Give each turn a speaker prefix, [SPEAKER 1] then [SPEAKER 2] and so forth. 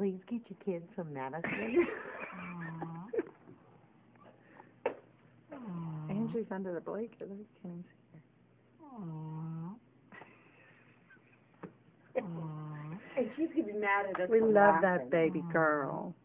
[SPEAKER 1] please get your kids some medicine?
[SPEAKER 2] Angie's under the blanket. I can't even see her.
[SPEAKER 1] And she's going to be mad at us
[SPEAKER 2] We
[SPEAKER 1] for
[SPEAKER 2] love
[SPEAKER 1] laughing.
[SPEAKER 2] that baby girl.